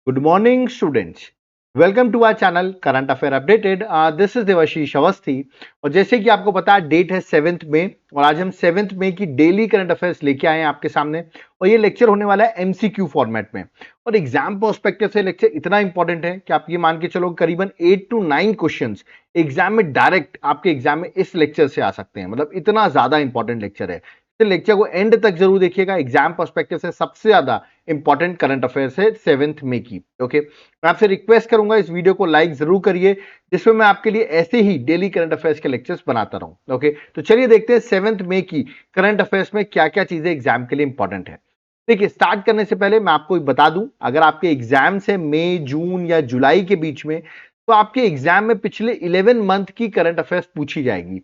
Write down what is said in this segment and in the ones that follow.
Good morning, students. Welcome to our channel current affair updated. This is Devashish Awasthi और जैसे कि आपको पता है डेट है 7 मई और आज हम 7 मई की डेली करंट अफेयर्स लेके आए हैं आपके सामने और ये लेक्चर होने वाला है एमसीक्यू फॉर्मेट में। और एग्जाम पर्सपेक्टिव से लेक्चर इतना इंपॉर्टेंट है कि आप ये मान के चलो करीबन 8 to 9 क्वेश्चंस एग्जाम में डायरेक्ट आपके एग्जाम में इस लेक्चर से आ सकते हैं। मतलब इतना ज्यादा इंपॉर्टेंट लेक्चर है। तो लेक्चर को एंड तक जरूर देखिएगा। एग्जाम पर्सपेक्टिव से सबसे ज्यादा इंपॉर्टेंट करंट अफेयर्स है 7 मई की। ओके, मैं आपसे रिक्वेस्ट करूंगा इस वीडियो को लाइक जरूर करिए जिसमें मैं आपके लिए ऐसे ही डेली करंट अफेयर्स के लेक्चर्स बनाता रहूं। ओके, तो चलिए देखते हैं 7 मई की करंट अफेयर्स में क्या क्या चीजें एग्जाम के लिए इंपॉर्टेंट है। देखिए, स्टार्ट करने से पहले मैं आपको बता दूं, अगर आपके एग्जाम्स है मई, जून या जुलाई के बीच में, तो आपके एग्जाम में पिछले 11 मंथ की करंट अफेयर्स पूछी जाएगी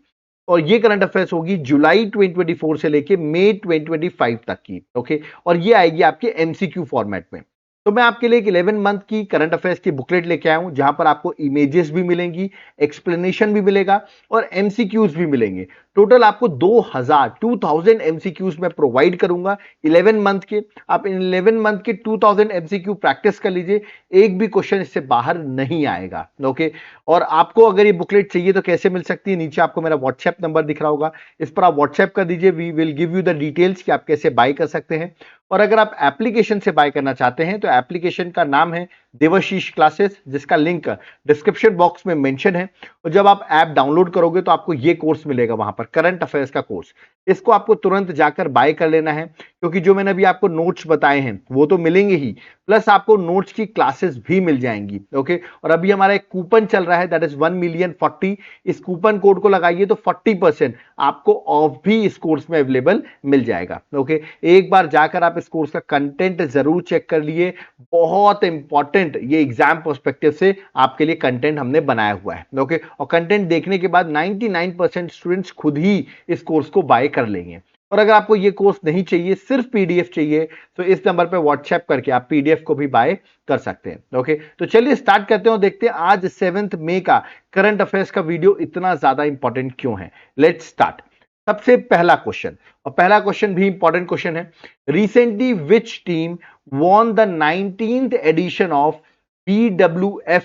और ये करंट अफेयर्स होगी जुलाई 2024 से लेके मई 2025 तक की। ओके, और ये आएगी आपके एमसीक्यू फॉर्मेट में। तो मैं आपके लिए एक 11 मंथ की करंट अफेयर्स की बुकलेट लेके आया हूं जहां पर आपको इमेजेस भी मिलेंगी, एक्सप्लेनेशन भी मिलेगा और एमसीक्यूज भी मिलेंगे। टोटल आपको 2000 एमसीक्यूज मैं प्रोवाइड करूंगा 11 मंथ के। आप इन 11 मंथ के 2000 एमसीक्यू प्रैक्टिस कर लीजिए, एक भी क्वेश्चन इससे बाहर नहीं आएगा। ओके, और आपको अगर ये बुकलेट चाहिए तो कैसे मिल सकती है, नीचे आपको मेरा व्हाट्सएप नंबर दिख रहा होगा, इस पर आप व्हाट्सएप कर दीजिए। We will give you the details कि आप कैसे बाय कर सकते हैं। और अगर आप एप्लीकेशन से बाय करना चाहते हैं तो एप्लीकेशन का नाम है देवाशीष क्लासेस, जिसका लिंक डिस्क्रिप्शन बॉक्स में मेंशन है। और जब आप ऐप डाउनलोड करोगे तो आपको ये कोर्स मिलेगा वहां पर, करंट अफेयर्स का कोर्स। इसको आपको तुरंत जाकर बाय कर लेना है क्योंकि जो मैंने अभी आपको नोट्स बताए हैं वो तो मिलेंगे ही, प्लस आपको नोट्स की क्लासेस भी मिल जाएंगी। ओके, और अभी हमारा एक कूपन चल रहा है, दैट इज 1,000,040। इस कूपन कोड को लगाइए तो 40% आपको ऑफ भी इस कोर्स में अवेलेबल मिल जाएगा। ओके, एक बार जाकर आप इस कोर्स का कंटेंट जरूर चेक कर लिए। बहुत इंपॉर्टेंट ये एग्जाम पर्सपेक्टिव से आपके लिए कंटेंट हमने बनाया हुआ है। ओके, और कंटेंट देखने के बाद 99% स्टूडेंट्स खुद ही इस कोर्स को बाय कर लेंगे। और अगर आपको ये कोर्स नहीं चाहिए, सिर्फ पीडीएफ चाहिए, तो इस नंबर पे व्हाट्सएप करके आप पीडीएफ को भी बाय कर सकते हैं। ओके, तो चलिए स्टार्ट करते हैं और देखते हैं आज 7 मई का करंट अफेयर्स का वीडियो इतना ज्यादा इंपॉर्टेंट क्यों है। Let's start. सबसे पहला क्वेश्चन, और पहला क्वेश्चन भी इंपॉर्टेंट क्वेश्चन है। Recently which team won the 19th edition of BWF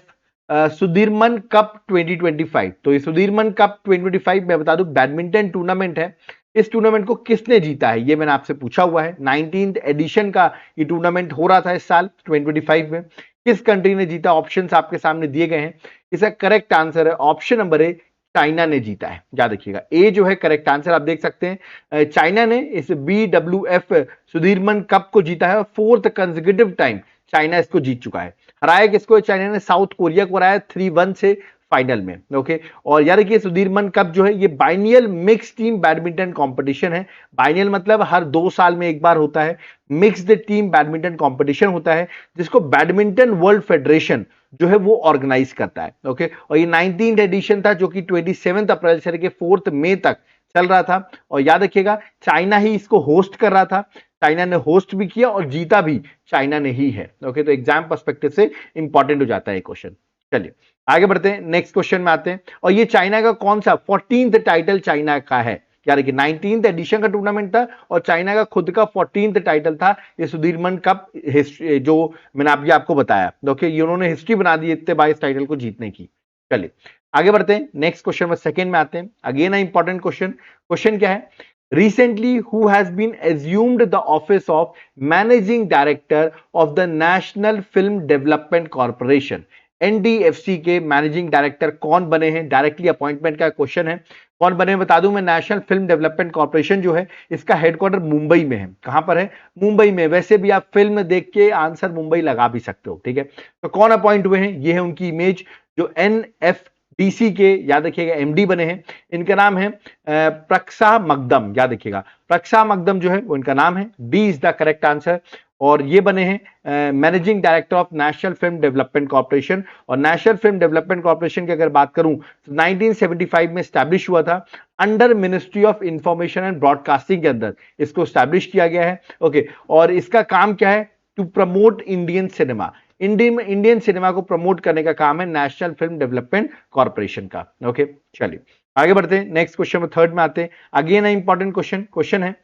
Sudirman cup 2025। तो ये सुधीरमन कप 2025 मैं बता दूं बैडमिंटन टूर्नामेंट है। इस टूर्नामेंट को किसने जीता है ये मैंने आपसे पूछा हुआ है। 19th एडिशन का ये टूर्नामेंट हो रहा था इस साल 2025 में। किस कंट्री ने जीता, ऑप्शंस आपके सामने दिए गए हैं। इसका करेक्ट आंसर है ऑप्शन नंबर ए, चाइना ने जीता है। याद रखिएगा, ए जो है करेक्ट आंसर। आप देख सकते हैं चाइना ने इस BWF सुधीरमन कप को जीता है और 4th कंसेक्यूटिव टाइम चाइना इसको जीत चुका है। हराया किसको, चाइना ने साउथ कोरिया को हराया 3-1 से फाइनल में। ओके, और यार कि सुधीरमन कप जो है ये biennial mix team badminton competition है। बाइनियल मतलब हर 2 साल में एक बार होता है। मिक्स्ड टीम बैडमिंटन कंपटीशन होता है जिसको बैडमिंटन वर्ल्ड फेडरेशन जो है वो ऑर्गेनाइज करता है। ओके, और ये 19th एडिशन था जो कि 27 अप्रैल से लेकर 4 मई तक चल रहा था। और याद रखिएगा चाइना ही इसको होस्ट कर रहा था। चाइना ने होस्ट भी किया और जीता भी चाइना ने ही है। ओके, तो एग्जाम पर्सपेक्टिव से इंपॉर्टेंट हो जाता है क्वेश्चन। चलिए आगे बढ़ते हैं, नेक्स्ट क्वेश्चन में आते हैं। और ये चाइना का कौन सा 14th टाइटल चाइना का है। यार कि 19th एडिशन का टूर्नामेंट था और चाइना का खुद का 14th टाइटल था ये सुधीरमन कप, जो मैंने अभी आपको बताया। ओके, ये उन्होंने हिस्ट्री बना दी इतने 22 टाइटल को जीतने की। चलिए आगे बढ़ते हैं, नेक्स्ट क्वेश्चन में सेकंड में आते हैं। Again important question. क्वेश्चन क्या है, recently who has been assumed the office of managing director of the National Film Development Corporation। NDFC के मैनेजिंग डायरेक्टर कौन बने हैं, डायरेक्टली अपॉइंटमेंट का क्वेश्चन है। कौन बने बता दूं मैं, नेशनल फिल्म डेवलपमेंट कॉर्पोरेशन जो है इसका हेडक्वार्टर मुंबई में है। कहां पर है, मुंबई में। वैसे भी आप फिल्म देख के आंसर मुंबई लगा भी सकते हो। ठीक है, तो कौन अपॉइंट हुए हैं, ये है उनकी इमेज जो एनएफडीसी के, याद रखिएगा, एमडी बने हैं। इनका नाम है प्रक्सा मकदम। याद रखिएगा प्रक्सा मकदम जो है वो इनका नाम है। D is the correct answer. और ये बने हैं managing director of national film development corporation. और नेशनल फिल्म डेवलपमेंट कॉर्पोरेशन की अगर बात करूं तो 1975 में स्टैब्लिश हुआ था। Under ministry of information and broadcasting के अंदर इसको स्टैब्लिश किया गया है। ओके, और इसका काम क्या है, to promote Indian cinema. Indian cinema को प्रमोट करने का काम है नेशनल फिल्म डेवलपमेंट कॉर्पोरेशन का। ओके, चलिए आगे बढ़ते हैं, नेक्स्ट क्वेश्चन में थर्ड में आते हैं। अगेन इंपॉर्टेंट क्वेश्चन है,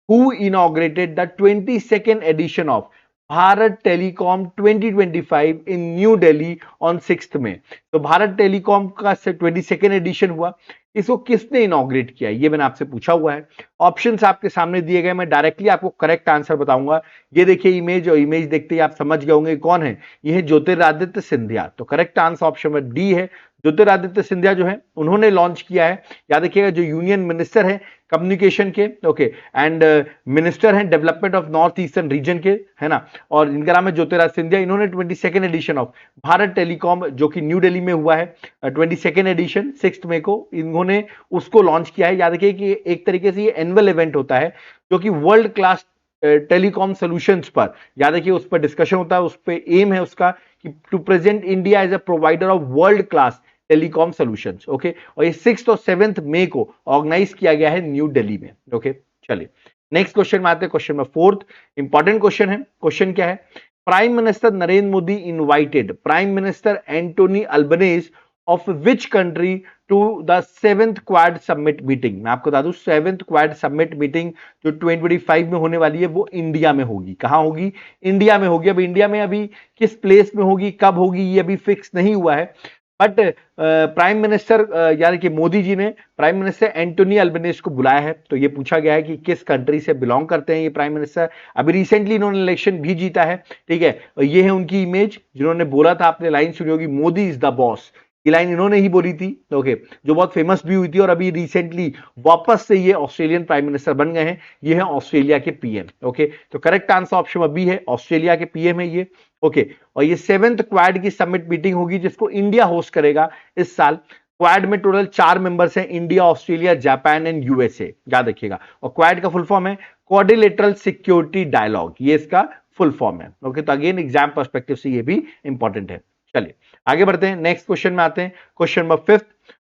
who inaugurated the 22nd edition of Bharat telecom 2025 in new Delhi on 6 में। तो भारत टेलीकॉम का 22nd एडिशन हुआ, इसको किसने इनॉग्रेट किया, ये मैंने आपसे पूछा हुआ है। ऑप्शंस आपके सामने दिए गए, मैं डायरेक्टली आपको करेक्ट आंसर बताऊंगा। ये देखिए इमेज, और इमेज देखते ही आप समझ गए होंगे कौन है, ये है ज्योतिरादित्य सिंधिया। तो करेक्ट आंसर ऑप्शन में डी है। ज्योतिरादित्य सिंधिया जो है उन्होंने लॉन्च किया है। याद रखिएगा जो यूनियन मिनिस्टर है कम्युनिकेशन के, ओके, एंड मिनिस्टर हैं development of north eastern region के, है ना, और इनका नाम है ज्योतिरादित्य सिंधिया। इन्होंने 22nd addition of Bharat telecom जो कि न्यू दिल्ली में हुआ है 22nd एडिशन 6 मई को, इन्होंने उसको लॉन्च किया है। याद रखिए कि एक तरीके से ये एनुअल इवेंट होता है जो कि वर्ल्ड क्लास टेलीकॉम सॉल्यूशंस पर, याद रखिए उस पर डिस्कशन होता है, उस पर एम है उसका कि to present India as a provider of world class telecom solutions, okay. और ये 6 और 7 मई को ऑर्गेनाइज किया गया है न्यू दिल्ली में, ओके। चलिए नेक्स्ट क्वेश्चन में आते हैं। क्वेश्चन नंबर 4 इंपॉर्टेंट क्वेश्चन है। क्वेश्चन क्या है, prime minister Narendra Modi invited prime minister Anthony Albanese of which country to the 7th Quad summit meeting. मैं आपको बता दूं 7th क्वाड समिट मीटिंग जो 2025 में होने वाली है वो इंडिया में होगी। कहां होगी, इंडिया में होगी। अब इंडिया में अभी किस प्लेस में होगी, कब होगी, ये अभी फिक्स नहीं हुआ है, बट प्राइम मिनिस्टर यानी कि मोदी जी ने प्राइम मिनिस्टर एंटोनी अल्बनेज को बुलाया है। तो ये पूछा गया है कि किस कंट्री से बिलोंग करते हैं ये प्राइम मिनिस्टर। अभी रिसेंटली इन्होंने इलेक्शन भी जीता है, ठीक है। और ये है उनकी इमेज जिन्होंने बोला था, आपने लाइन सुनी होगी, मोदी इज द बॉस। ये लाइन इन्होंने ही बोली थी, ओके, जो बहुत फेमस भी हुई थी। और अभी रिसेंटली वापस से ये ऑस्ट्रेलियन प्राइम मिनिस्टर बन गए हैं। ये है ऑस्ट्रेलिया के पीएम, ओके। तो करेक्ट आंसर ऑप्शन बी है, ऑस्ट्रेलिया के पीएम है ये, ओके। और ये 7th क्वाड की समिट मीटिंग होगी जिसको इंडिया होस्ट करेगा इस साल। क्वाड में टोटल 4 मेंबर्स हैं, India, Australia, Japan and USA, याद रखिएगा। और क्वाड का फुल फॉर्म है क्वाड्रिलेटरल सिक्योरिटी डायलॉग, ये इसका फुल फॉर्म है, ओके। तो अगेन एग्जाम पर्सपेक्टिव से ये भी इंपॉर्टेंट है। चलिए आगे बढ़ते हैं, नेक्स्ट क्वेश्चन में आते हैं। Question number 5,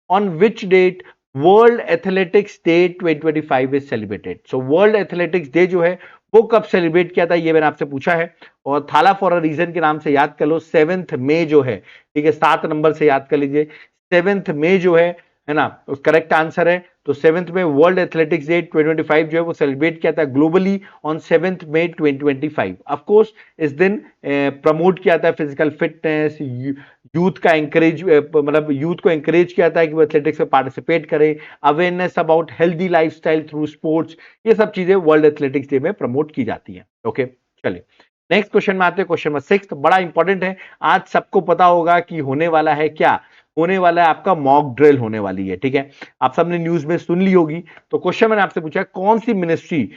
on which date world athletics day 2025 is celebrated. So world athletics day जो है वो कब सेलिब्रेट किया था, ये मैंने आपसे पूछा है। और थाला फॉर अ रीजन के नाम से याद कर लो, 7th मई जो है, ठीक है, 7 नंबर से याद कर लीजिए, 7th मई जो है ना, उस करेक्ट आंसर है। तो 7th में वर्ल्ड एथलेटिक्स डे 2025 जो है वो सेलिब्रेट किया था globally on 7th May 2025। Of course इस दिन प्रमोट किया था फिजिकल फिटनेस, यूथ का एंकरेज, मतलब यूथ को एंकरेज किया था कि वो एथलेटिक्स में पार्टिसिपेट करे, awareness about healthy lifestyle through sports, ये सब चीजें वर्ल्ड एथलेटिक्स डे में प्रमोट की जाती हैं, ओके। चलिए नेक्स्ट क्वेश्चन में आते हैं। क्वेश्चन नंबर 6 बड़ा इंपॉर्टेंट है। आज सबको पता होगा कि होने वाला है क्या, होने वाला है आपका मॉक ड्रिल होने वाली है, ठीक है। आप सबने न्यूज में सुन ली होगी। तो क्वेश्चन मैंने आपसे पूछा है, कौन सी ministry,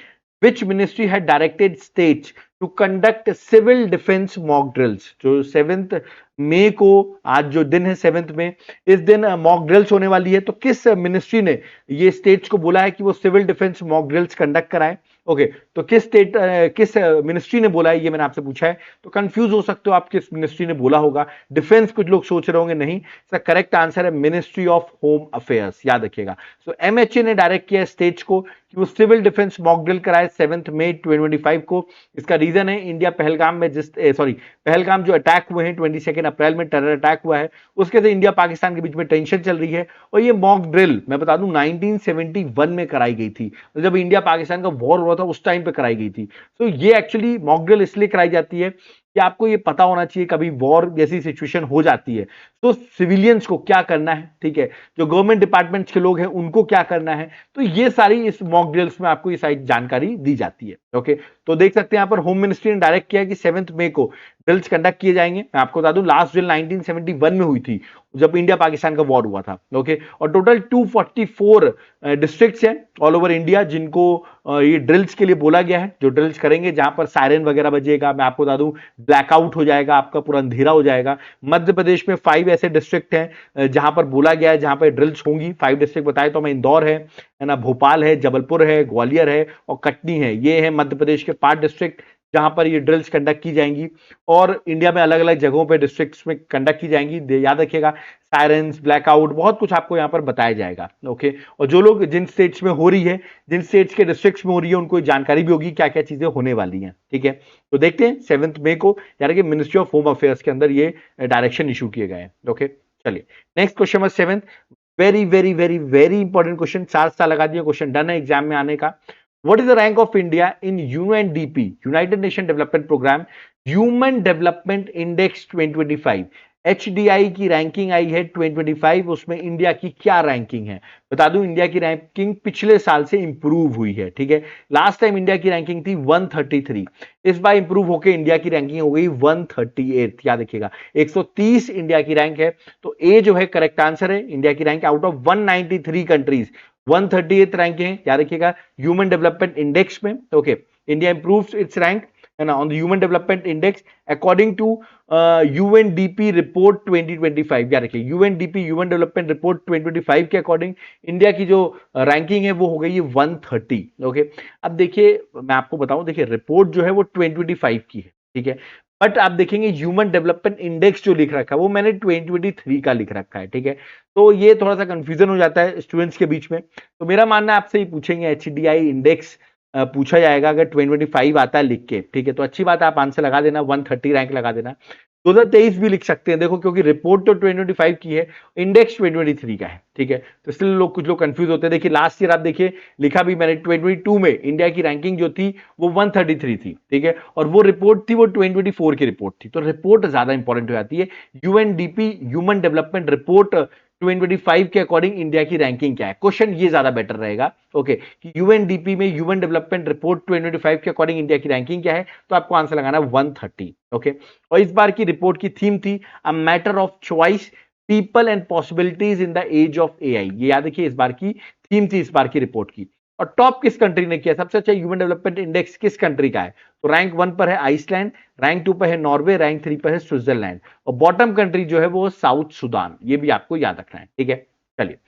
which ministry had directed states to conduct civil defence mock drills. जो 7th मई को, आज जो दिन है 7th मई, इस दिन मॉक ड्रिल्स होने वाली है। तो किस मिनिस्ट्री ने ये स्टेट्स को बोला है कि वो civil defence mock drills conduct कराएं, ओके। तो किस स्टेट, किस मिनिस्ट्री ने बोला है, ये मैंने आपसे पूछा है। तो कंफ्यूज हो सकते हो आप किस मिनिस्ट्री ने बोला होगा। डिफेंस कुछ लोग सोच रहे होंगे, नहीं, इसका करेक्ट आंसर है मिनिस्ट्री ऑफ होम अफेयर्स, याद रखिएगा। सो एमएचए ने डायरेक्ट किया स्टेट्स को कि वो सिविल डिफेंस मॉक ड्रिल कराए 7th मई 2025 को। इसका रीजन है इंडिया पहलगाम में पहलगाम जो अटैक हुए हैं 22 अप्रैल में, टेरर अटैक हुआ है, उसके से इंडिया पाकिस्तान के बीच में टेंशन चल रही है। और ये मॉक ड्रिल मैं बता दूं 1971 में कराई गई थी, जब इंडिया पाकिस्तान का वॉर हुआ था उस टाइम पे कराई गई थी। तो ये एक्चुअली मॉक ड्रिल इसलिए कराई जाती है कि आपको ये पता होना चाहिए कभी वॉर जैसी सिचुएशन हो जाती है तो सिविलियंस को क्या करना है, ठीक है, जो गवर्नमेंट डिपार्टमेंट्स के लोग हैं उनको क्या करना है। तो ये सारी इस मॉक ड्रिल्स में आपको ये सारी जानकारी दी जाती है, ओके। तो देख सकते हैं यहाँ पर होम मिनिस्ट्री ने डायरेक्ट किया कि 7th मई को ड्रिल्स कंडक्ट किए जाएंगे। मैं आपको बता दूं लास्ट ड्रिल 1971 में हुई थी जब इंडिया पाकिस्तान का वॉर हुआ था, ओके। और टोटल 244 डिस्ट्रिक्ट्स हैं ऑल ओवर इंडिया जिनको ये ड्रिल्स के लिए बोला गया है, जो ड्रिल्स करेंगे, जहां पर सायरन वगैरह बजेगा। मैं आपको बता दूं ब्लैकआउट हो जाएगा, आपका पूरा अंधेरा हो जाएगा। मध्य प्रदेश में 5 ऐसे डिस्ट्रिक्ट हैं जहां पर बोला गया है, जहां पर ड्रिल्स होंगी। 5 डिस्ट्रिक्ट बताए तो मैं, इंदौर है ना, भोपाल है, जबलपुर है, ग्वालियर है और कटनी है। ये है मध्य प्रदेश के 5 डिस्ट्रिक्ट जहां पर ये ड्रिल्स कंडक्ट की जाएंगी। और इंडिया में अलग अलग जगहों पे डिस्ट्रिक्ट्स में कंडक्ट की जाएंगी। याद रखिएगा सायरेंस, ब्लैकआउट, बहुत कुछ आपको यहाँ पर बताया जाएगा, ओके। और जो लोग जिन स्टेट्स में हो रही है, जिन स्टेट्स के डिस्ट्रिक्ट्स में हो रही है, उनको जानकारी भी होगी क्या क्या चीजें होने वाली हैं, ठीक है। तो देखते हैं 7th मई को यानी कि मिनिस्ट्री ऑफ होम अफेयर्स के अंदर ये डायरेक्शन इशू किए गए हैं, ओके। चलिए next question number 7, very very very very important question, 4 साल लगा दिए क्वेश्चन डन है एग्जाम में आने का। What is the rank of India in UNDP, United Nation Development Program human development index 2025, HDI की रैंकिंग आई है 2025, उसमें इंडिया की क्या रैंकिंग है? बता दूं, इंडिया की रैंकिंग पिछले साल से इंप्रूव हुई है, ठीक है। लास्ट टाइम इंडिया की रैंकिंग थी 133, इस बार इंप्रूव होकर इंडिया की रैंकिंग हो गई 138, याद रखिएगा 130 इंडिया की रैंक है। तो ए जो है करेक्ट आंसर है, इंडिया की rank out of 193 countries 138 rank है, याद रखिएगा ह्यूमन डेवलपमेंट इंडेक्स में। Okay, India improves its rank है ना on the human development index according to UNDP report 2025, याद रखिए यूएनडीपी ह्यूमन डेवलपमेंट रिपोर्ट 2025 के अकॉर्डिंग इंडिया की जो रैंकिंग है वो हो गई है 130। ओके, अब देखिए मैं आपको बताऊं, देखिए रिपोर्ट जो है वो 2025 की है, ठीक है, बट आप देखेंगे ह्यूमन डेवलपमेंट इंडेक्स जो लिख रखा है वो मैंने 2023 का लिख रखा है, ठीक है। तो ये थोड़ा सा कंफ्यूजन हो जाता है स्टूडेंट्स के बीच में। तो मेरा मानना है आपसे ही पूछेंगे एचडीआई इंडेक्स पूछा जाएगा अगर 2025 आता है लिख के, ठीक है, तो अच्छी बात है, आप आंसर लगा देना, 130 रैंक लगा देना। 2023 भी लिख सकते हैं, देखो क्योंकि रिपोर्ट तो 2025 की है, इंडेक्स 2023 का है, ठीक है, तो इसलिए लोग कुछ लोग कंफ्यूज होते हैं। देखिए लास्ट ईयर आप देखिए लिखा भी मैंने 2022 में इंडिया की रैंकिंग जो थी वो 133 थी, ठीक है, और वो रिपोर्ट थी वो 2024 की रिपोर्ट थी, तो रिपोर्ट ज्यादा इंपॉर्टेंट हो जाती है। यूएनडीपी ह्यूमन डेवलपमेंट रिपोर्ट 2025 के अकॉर्डिंग इंडिया की रैंकिंग क्या है, क्वेश्चन ये ज्यादा बेटर रहेगा। ओके, कि यूएनडीपी में ह्यूमन डेवलपमेंट रिपोर्ट 2025 के अकॉर्डिंग इंडिया की रैंकिंग क्या है, तो आपको आंसर लगाना 130। ओके, और इस बार की रिपोर्ट की थीम थी a matter of choice, people and possibilities in the age of AI, ये याद रखिए इस बार की थीम थी इस बार की रिपोर्ट की। और टॉप किस कंट्री ने किया, सबसे अच्छा ह्यूमन डेवलपमेंट इंडेक्स किस कंट्री का है, तो रैंक 1 पर है आइसलैंड, रैंक 2 पर है नॉर्वे, रैंक 3 पर है स्विट्जरलैंड, और बॉटम कंट्री जो है वो साउथ सुडान, ये भी आपको याद रखना है, ठीक है। चलिए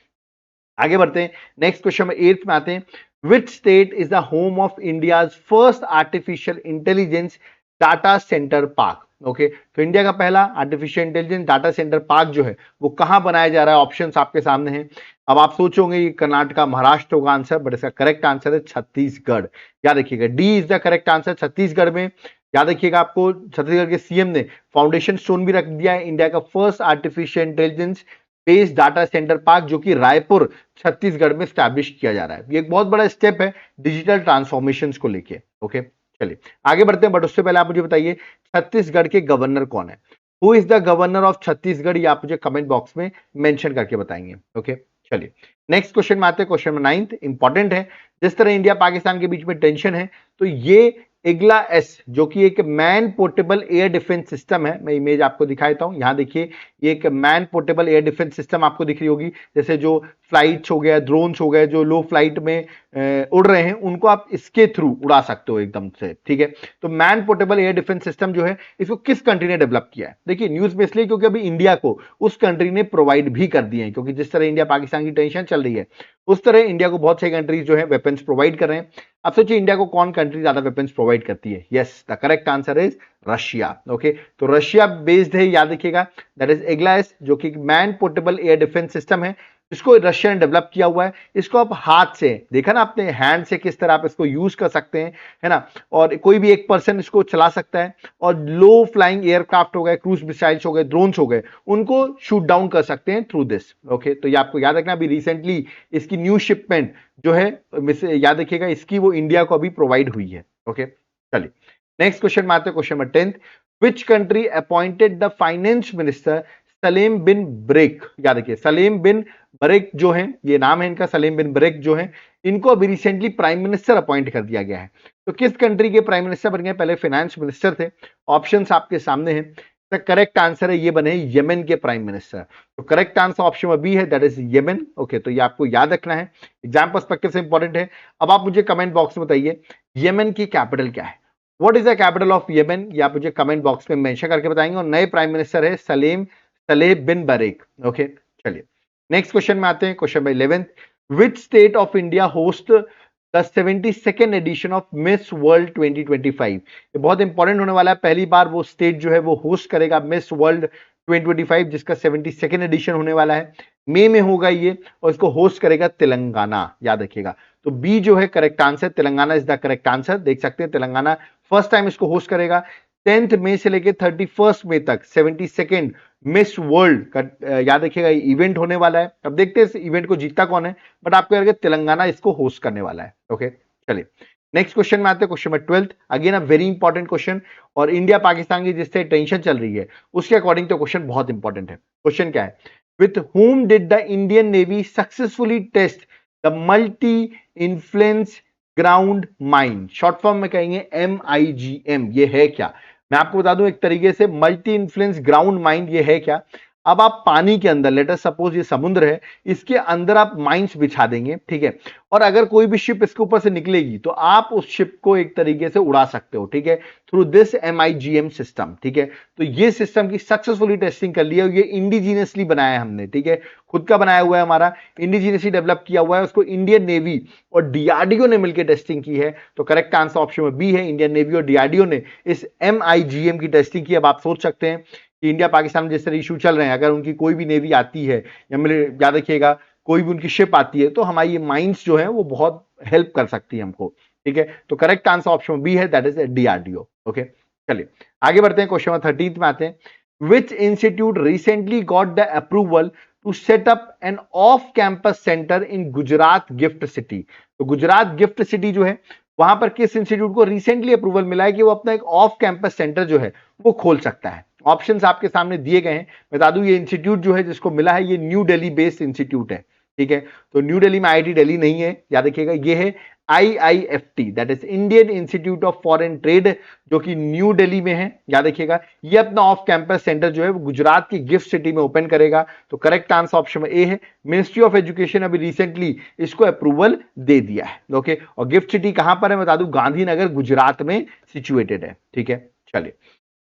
आगे बढ़ते हैं, नेक्स्ट क्वेश्चन में 8th में आते हैं। Which state is the home of India's first artificial intelligence data centre park? Okay, तो इंडिया का पहला artificial intelligence data centre park जो है वो कहां बनाया जा रहा है, ऑप्शंस आपके सामने हैं। अब आप सोचोगे ये कर्नाटका महाराष्ट्र होगा आंसर, बट इसका करेक्ट आंसर है छत्तीसगढ़, याद रखिएगा D is the correct answer, Chhattisgarh में। याद रखिएगा आपको छत्तीसगढ़ के सीएम ने फाउंडेशन स्टोन भी रख दिया है इंडिया का first artificial intelligence based data centre park, जो कि रायपुर छत्तीसगढ़ में स्टैब्लिश किया जा रहा है। ये एक बहुत बड़ा स्टेप है डिजिटल ट्रांसफॉर्मेशन को लेके। ओके, चलिए आगे बढ़ते हैं, बट उससे पहले आप मुझे बताइए छत्तीसगढ़ के गवर्नर कौन है, who is the governor of Chhattisgarh, ये आप मुझे कमेंट बॉक्स में मेंशन करके बताएंगे। ओके, चलिए नेक्स्ट क्वेश्चन में आते हैं, क्वेश्चन नंबर 9 इंपॉर्टेंट है। जिस तरह इंडिया पाकिस्तान के बीच में टेंशन है, तो ये इग्ला एस जो कि एक man portable air defence system है, मैं इमेज आपको दिखाता हूं, यहां देखिए ये एक man portable air defence system आपको दिख रही होगी, जैसे जो फ्लाइट्स हो गया, ड्रोन्स हो गए, जो लो फ्लाइट में उड़ रहे हैं उनको आप इसके थ्रू उड़ा सकते हो एकदम से, ठीक है। तो man portable air defence system जो है इसको किस कंट्री ने डेवलप किया है, देखिए न्यूज में इसलिए क्योंकि अभी इंडिया को उस कंट्री ने प्रोवाइड भी कर दिए हैं, क्योंकि जिस तरह इंडिया पाकिस्तान की टेंशन चल रही है उस तरह इंडिया को बहुत सारी कंट्रीज जो है वेपन्स प्रोवाइड कर रहे हैं। अब सोचिए इंडिया को कौन कंट्री ज्यादा वेपन्स प्रोवाइड करती है, yes the correct answer is Russia. Okay, तो रशिया बेस्ड है, याद रखिएगा, दैट इज एग्लास, जो कि man portable air defence system है, इसको रशिया ने डेवलप किया हुआ है। इसको आप हाथ से, देखा ना आपने हैंड से किस तरह आप इसको यूज कर सकते हैं, है ना, और कोई भी एक पर्सन इसको चला सकता है, और लो फ्लाइंग एयरक्राफ्ट हो गए, क्रूज मिसाइल्स हो गए, ड्रोन्स हो गए, उनको शूट डाउन कर सकते हैं थ्रू दिस। ओके, तो ये आपको याद रखना, अभी रिसेंटली इसकी न्यू शिपमेंट जो है याद रखिएगा इसकी वो इंडिया को अभी प्रोवाइड हुई है। ओके, चलिए नेक्स्ट क्वेश्चन में आते हैं, question number 10, which country appointed the finance minister Salem bin Braik, याद रखिए सलेम बिन ब्रेक जो है, ये नाम है इनका, सलेम बिन ब्रेक जो है, इनको अभी रिसेंटली प्राइम मिनिस्टर अपॉइंट कर दिया गया है। तो किस कंट्री के प्राइम मिनिस्टर बन गए, पहले फाइनेंस मिनिस्टर थे, ऑप्शंस आपके सामने हैं। द करेक्ट आंसर है ये बने यमन के प्राइम मिनिस्टर, तो करेक्ट आंसर ऑप्शन बी है, दैट इज यमन। ओके, तो ये आपको याद रखना है, एग्जाम पर्सपेक्टिव से इंपॉर्टेंट है। अब आप मुझे कमेंट बॉक्स में बताइए यमन की कैपिटल क्या है, what is the capital of Yemen, ये आप मुझे कमेंट बॉक्स में मेंशन करके बताएंगे। और नए प्राइम मिनिस्टर है सलेह बिन बरेक। ओके, चलिए नेक्स्ट क्वेश्चन में आते हैं, question number 11, which state of India host the 72nd edition of Miss World 2025, ये बहुत इंपॉर्टेंट होने वाला है, पहली बार वो स्टेट जो है वो होस्ट करेगा मिस वर्ल्ड 2025 जिसका 72nd एडिशन होने वाला है, मई में होगा ये, और इसको होस्ट करेगा तेलंगाना, याद रखिएगा। तो बी जो है correct answer, Telangana is the correct answer, देख सकते हैं तेलंगाना फर्स्ट टाइम इसको होस्ट करेगा। 10th मई से लेकर 31 मई तक 72nd मिस वर्ल्ड का याद रखिएगा इवेंट होने वाला है। अब देखते हैं इस इवेंट को जीतता कौन है, बट आपको लगे तेलंगाना इसको होस्ट करने वाला है। ओके, चलिए नेक्स्ट क्वेश्चन में आते हैं, question number 12th, again a very important question, और इंडिया पाकिस्तान की जिससे टेंशन चल रही है उसके अकॉर्डिंग तो क्वेश्चन बहुत इंपॉर्टेंट है। क्वेश्चन क्या है, with whom did the Indian navy successfully test the multi influence ground mine, short form में कहेंगे MIGM, ये है क्या? मैं आपको बता दूं एक तरीके से मल्टी इन्फ्लुएंस ग्राउंड माइन ये है क्या। अब आप पानी के अंदर, लेट अस सपोज ये समुद्र है, इसके अंदर आप माइंस बिछा देंगे, ठीक है, और अगर कोई भी शिप इसके ऊपर से निकलेगी तो आप उस शिप को एक तरीके से उड़ा सकते हो, ठीक है, थ्रू दिस MIGM सिस्टम, ठीक है। तो ये सिस्टम की सक्सेसफुली टेस्टिंग कर लिया, ये इंडिजीनियसली बनाया है हमने, ठीक है, खुद का बनाया हुआ है, हमारा इंडिजीनियसली डेवलप किया हुआ है, उसको इंडियन नेवी और DRDO ने मिलकर टेस्टिंग की है। तो करेक्ट आंसर ऑप्शन में बी है, इंडियन नेवी और DRDO ने इस MIGM की टेस्टिंग की। अब आप सोच सकते हैं कि इंडिया पाकिस्तान में जिस तरह इशू चल रहे हैं, अगर उनकी कोई भी नेवी आती है या याद रखिएगा कोई भी उनकी शिप आती है तो हमारी ये माइंस जो है वो बहुत हेल्प कर सकती है हमको, ठीक है। तो करेक्ट आंसर ऑप्शन बी है, दैट इज DRDO। ओके, चलिए आगे बढ़ते हैं, क्वेश्चन नंबर 13 में आते हैं। Which institute recently got the approval to set up an off campus centre in Gujarat GIFT City. तो गुजरात गिफ्ट सिटी जो है वहां पर किस इंस्टीट्यूट को रिसेंटली अप्रूवल मिला है कि वो अपना एक ऑफ कैंपस सेंटर जो है वो खोल सकता है। ऑप्शंस आपके सामने दिए गए हैं, बता दूं ये इंस्टीट्यूट जो है जिसको मिला है ये न्यू दिल्ली बेस्ड इंस्टीट्यूट है, ठीक है। तो न्यू दिल्ली में IIT दिल्ली नहीं है, याद रखिएगा, ये है IIFT, that is Indian institute of foreign trade, जो कि न्यू दिल्ली में है, याद रखिएगा। ये अपना ऑफ कैंपस सेंटर जो है वो गुजरात की गिफ्ट सिटी में ओपन करेगा। तो करेक्ट आंसर ऑप्शन ए है, मिनिस्ट्री ऑफ एजुकेशन अभी रिसेंटली इसको अप्रूवल दे दिया है। ओके, और गिफ्ट सिटी कहां पर है बता दूं, गांधीनगर गुजरात में सिचुएटेड है, ठीक है। चलिए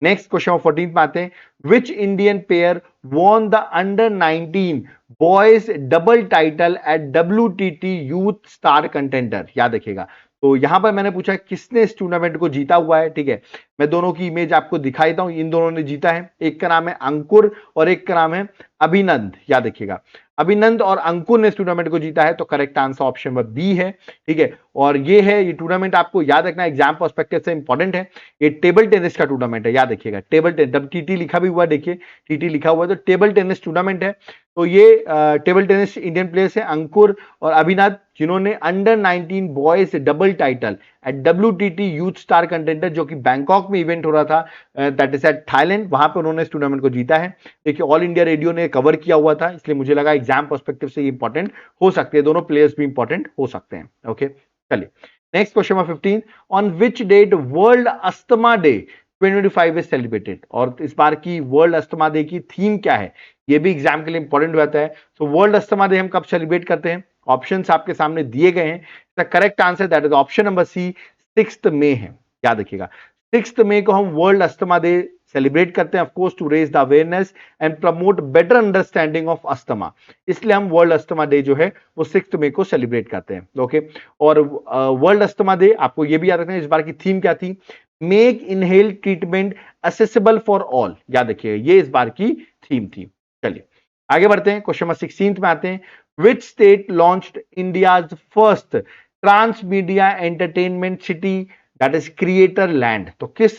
नेक्स्ट क्वेश्चन 14 में आते हैं। Which Indian pair won the under 19 boys double title at WTT youth star contender, याद रखिएगा। तो यहां पर मैंने पूछा किसने इस टूर्नामेंट को जीता हुआ है, ठीक है। मैं दोनों की इमेज आपको दिखाई देता हूं, इन दोनों ने जीता है, एक का नाम है अंकुर और एक का नाम है अभिनंद, याद रखिएगा। अभिनंद और अंकुर ने इस टूर्नामेंट को जीता है। तो correct answer option number B है, ठीक है। और ये है, ये टूर्नामेंट आपको याद रखना एग्जाम पर्सपेक्टिव से इंपॉर्टेंट है। ये टेबल टेनिस का टूर्नामेंट है, याद रखिएगा, टेबल टेनिस, TT लिखा भी हुआ है, देखिए TT लिखा हुआ है, तो टेबल टेनिस टूर्नामेंट है। तो ये टेबल टेनिस इंडियन प्लेयर्स है अंकुर और अभिनंद, जिन्होंने under 19 boys double title at WTT youth star contender, जो कि बैंकॉक में इवेंट हो रहा था, दैट इज एट थाईलैंड, वहां पे उन्होंने इस टूर्नामेंट को जीता है। देखिए ऑल इंडिया रेडियो ने कवर किया हुआ था, इसलिए मुझे लगा एग्जाम पर्सपेक्टिव से ये इंपॉर्टेंट हो सकते हैं, दोनों प्लेयर्स भी इंपॉर्टेंट हो सकते हैं। ओके, चलिए next question number 15, on which date world asthma day 2025 is celebrated. और इस बार की वर्ल्ड अस्थमा डे की थीम क्या है, ये भी एग्जाम के लिए इंपॉर्टेंट हो जाता है। तो वर्ल्ड अस्थमा डे हम कब सेलिब्रेट करते हैं, ऑप्शंस आपके सामने दिए गए हैं। The correct answer that is option number C, 6 मई है, याद रखिएगा। 6 मई को हम वर्ल्ड अस्थमा डे सेलिब्रेट करते हैं, of course to raise the awareness and promote better understanding of asthma, इसलिए हम वर्ल्ड अस्थमा डे जो है वो 6 मई को सेलिब्रेट करते हैं। ओके, और वर्ल्ड अस्थमा डे आपको ये भी याद रखना है, इस बार की थीम क्या थी, make inhale treatment accessible for all, याद रखिए ये इस बार की थीम थी। चलिए आगे बढ़ते हैं, क्वेश्चन नंबर 16 में आते हैं। Which state launched India's first trans media entertainment city, that is creator land. तो किस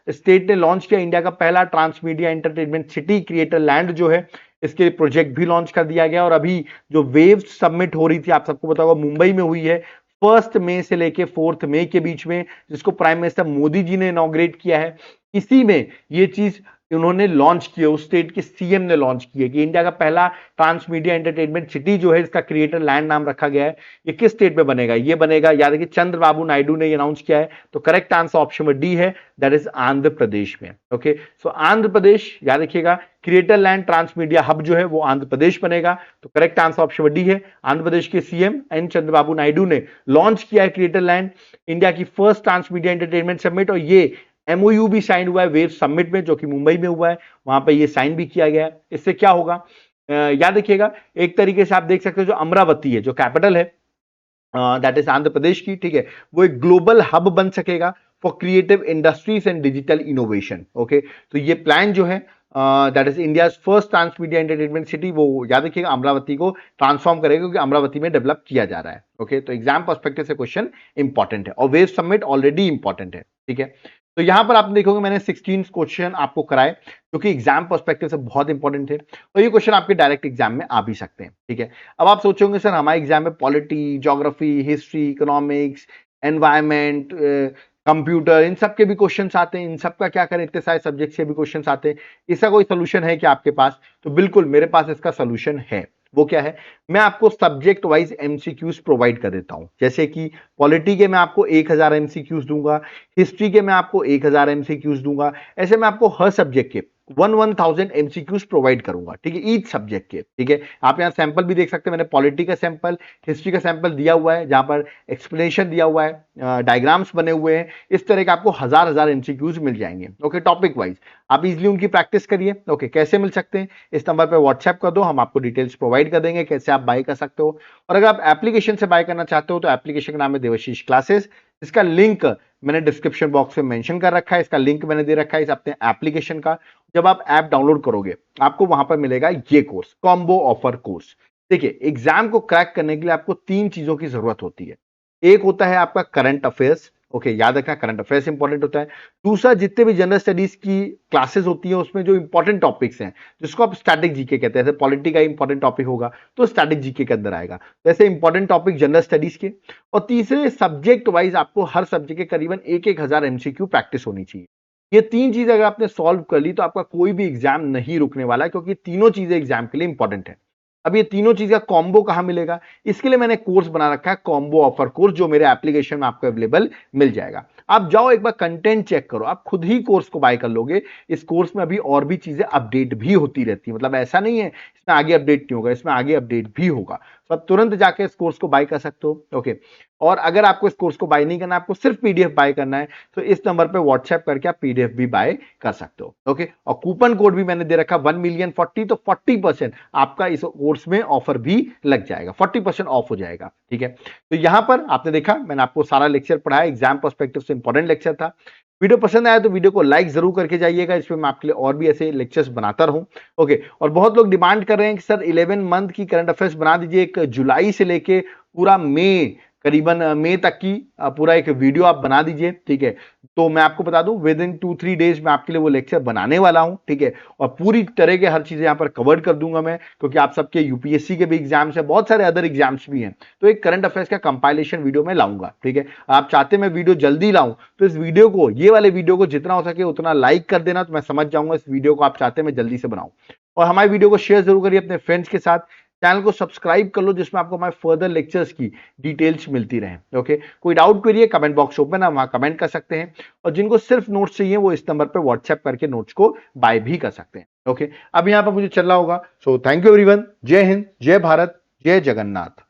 स्टेट ने लॉन्च किया इंडिया का पहला trans media entertainment city, creator land जो है, इसके प्रोजेक्ट भी लॉन्च कर दिया गया। और अभी जो वेव सबमिट हो रही थी, आप सबको पता होगा मुंबई में हुई है, 1 मई से लेके 4 मई के बीच में, जिसको प्राइम मिनिस्टर मोदी जी ने इनॉग्रेट किया है। इसी में ये चीज उन्होंने लॉन्च किया, उस स्टेट के CM ने लॉन्च किया कि इंडिया का पहला ट्रांस मीडिया एंटरटेनमेंट सिटी जो है, इसका क्रिएटर लैंड नाम रखा गया है। ये किस स्टेट में बनेगा, ये बनेगा, याद रखिए, चंद्रबाबू नायडू ने अनाउंस किया है। तो correct answer option number D है, दैट इज आंध्र प्रदेश में। ओके, सो आंध्र प्रदेश, याद रखिएगा, creator land trans media hub जो है वो आंध्र प्रदेश बनेगा। तो correct answer option number D है, आंध्र प्रदेश के CM एन चंद्रबाबू नायडू ने लॉन्च किया है क्रिएटर लैंड, इंडिया की first trans media entertainment summit. और ये MOU भी साइन हुआ है वेव समिट में, जो कि मुंबई में हुआ है, वहां पे ये साइन भी किया गया है। इससे क्या होगा, याद रखिएगा, एक तरीके से आप देख सकते हो जो अमरावती है, जो कैपिटल है दैट इज आंध्र प्रदेश की, ठीक है, वो एक ग्लोबल हब बन सकेगा for creative industries and digital innovation. Okay, तो ये प्लान जो है that is India first trans media entertainment city, वो याद रखिएगा अमरावती को ट्रांसफॉर्म करेगा, क्योंकि अमरावती में डेवलप किया जा रहा है। ओके, तो एग्जाम पर्सपेक्टिव से क्वेश्चन इंपॉर्टेंट है, और वेव समिट ऑलरेडी इंपॉर्टेंट है, ठीक है। तो यहां पर आप देखोगे मैंने 16 क्वेश्चन आपको कराए, जो कि एग्जाम पर्सपेक्टिव से बहुत इंपॉर्टेंट है, और ये क्वेश्चन आपके डायरेक्ट एग्जाम में आ भी सकते हैं, ठीक है। अब आप सोचोगे सर हमारे एग्जाम में polity, geography, history, economics, environment, computer, इन सब के भी क्वेश्चंस आते हैं। इन सब का क्या करें, इतने सारे सब्जेक्ट से भी क्वेश्चंस आते हैं। इसका कोई सोल्यूशन है क्या आपके पास? तो बिल्कुल मेरे पास इसका सोल्यूशन है। वो क्या है? मैं आपको सब्जेक्ट वाइज एमसीक्यूज प्रोवाइड कर देता हूं। जैसे कि पॉलिटी के मैं आपको 1000 एमसीक्यूज दूंगा, हिस्ट्री के मैं आपको 1000 एमसीक्यूज दूंगा। ऐसे मैं आपको हर सब्जेक्ट के 1000 एमसीक्यूज प्रोवाइड करूंगा, ठीक है, ईच सब्जेक्ट के। ठीक है, आप यहाँ सैंपल भी देख सकते हैं, मैंने पॉलिटी का सैंपल, हिस्ट्री का सैंपल दिया हुआ है, जहां पर एक्सप्लेनेशन दिया हुआ है, डायग्राम्स बने हुए हैं। इस तरह के आपको हजार एमसीक्यूज मिल जाएंगे। ओके, टॉपिक वाइज आप इजिली उनकी प्रैक्टिस करिए। ओके, कैसे मिल सकते हैं? इस नंबर पर व्हाट्सएप कर दो, हम आपको डिटेल्स प्रोवाइड कर देंगे कैसे आप बाय कर सकते हो। और अगर आप एप्लीकेशन से बाय करना चाहते हो तो एप्लीकेशन का नाम है देवाशीष क्लासेस। इसका लिंक मैंने डिस्क्रिप्शन बॉक्स में मेंशन कर रखा है, इसका लिंक मैंने दे रखा है इस अपने एप्लीकेशन का। जब आप ऐप डाउनलोड करोगे आपको वहां पर मिलेगा ये कोर्स, कॉम्बो ऑफर कोर्स। देखिए, एग्जाम को क्रैक करने के लिए आपको 3 चीजों की जरूरत होती है। एक होता है आपका करंट अफेयर्स। ओके, याद रखना, करंट अफेयर्स इंपॉर्टेंट होता है। दूसरा, जितने भी जनरल स्टडीज की क्लासेस होती है उसमें जो इंपॉर्टेंट टॉपिक्स हैं, जिसको आप स्टैटिक जीके कहते हैं, जैसे पॉलिटी का इंपॉर्टेंट टॉपिक होगा तो स्टैटिक जीके के अंदर आएगा, वैसे इंपॉर्टेंट टॉपिक जनरल स्टडीज के। और तीसरे, सब्जेक्ट वाइज आपको हर सब्जेक्ट के करीबन 1000 एमसीक्यू प्रैक्टिस होनी चाहिए। ये 3 चीजें अगर आपने सॉल्व कर ली तो आपका कोई भी एग्जाम नहीं रुकने वाला, क्योंकि तीनों चीजें एग्जाम के लिए इंपॉर्टेंट है। अब ये तीनों चीज का कॉम्बो कहां मिलेगा? इसके लिए मैंने कोर्स बना रखा है, कॉम्बो ऑफर कोर्स, जो मेरे एप्लीकेशन में आपको अवेलेबल मिल जाएगा। आप जाओ एक बार कंटेंट चेक करो, आप खुद ही कोर्स को बाय कर लोगे। इस कोर्स में अभी और भी चीजें अपडेट भी होती रहती है, मतलब ऐसा नहीं है इसमें आगे अपडेट नहीं होगा, इसमें आगे अपडेट भी होगा। तो आप तुरंत जाके इस कोर्स को बाय कर सकते हो। ओके, और अगर आपको इस कोर्स को बाय नहीं करना, आपको सिर्फ पीडीएफ बाय करना है, तो इस नंबर पे व्हाट्सएप करके आप पीडीएफ भी बाय कर सकते हो। ओके, और कूपन कोड भी मैंने दे रखा 1,000,040, तो 40% आपका इस कोर्स में ऑफर भी लग जाएगा, 40% ऑफ हो जाएगा। ठीक है, तो यहां पर आपने देखा मैंने आपको सारा लेक्चर पढ़ाया, एग्जाम पर्सपेक्टिव से इंपॉर्टेंट लेक्चर था। वीडियो पसंद आया तो वीडियो को लाइक जरूर करके जाइएगा, इसमें मैं आपके लिए और भी ऐसे लेक्चर्स बनाता रहूं। ओके, और बहुत लोग डिमांड कर रहे हैं कि सर 11 मंथ की करंट अफेयर्स बना दीजिए, एक जुलाई से लेके पूरा मई, करीबन मई तक की पूरा एक वीडियो आप बना दीजिए। ठीक है, तो मैं आपको बता दूं विद इन 2-3 डेज में आपके लिए वो लेक्चर बनाने वाला हूं। ठीक है, और पूरी तरह के हर चीजें यहां पर कवर कर दूंगा मैं, क्योंकि आप सबके यूपीएससी के भी एग्जाम्स है, बहुत सारे अदर एग्जाम्स भी हैं, तो एक करंट अफेयर्स का कंपाइलेशन वीडियो मैं लाऊंगा। ठीक है, आप चाहते मैं वीडियो जल्दी लाऊं तो इस वीडियो को, ये वाले वीडियो को जितना हो सके उतना लाइक कर देना, तो मैं समझ जाऊंगा इस वीडियो को आप चाहते मैं जल्दी से बनाऊं। और हमारे वीडियो को शेयर जरूर करिए अपने फ्रेंड्स के साथ। चैनल को सब्सक्राइब कर लो, जिसमें आपको हमारे फर्दर लेक्चर्स की डिटेल्स मिलती रहे। ओके, कोई डाउट करिए, कमेंट बॉक्स ओपन है, वहां कमेंट कर सकते हैं। और जिनको सिर्फ नोट्स चाहिए वो इस नंबर पर व्हाट्सएप करके नोट्स को बाय भी कर सकते हैं। ओके, अब यहां पर मुझे चल रहा होगा। सो थैंक यू एवरीवन, जय हिंद, जय भारत, जय जगन्नाथ।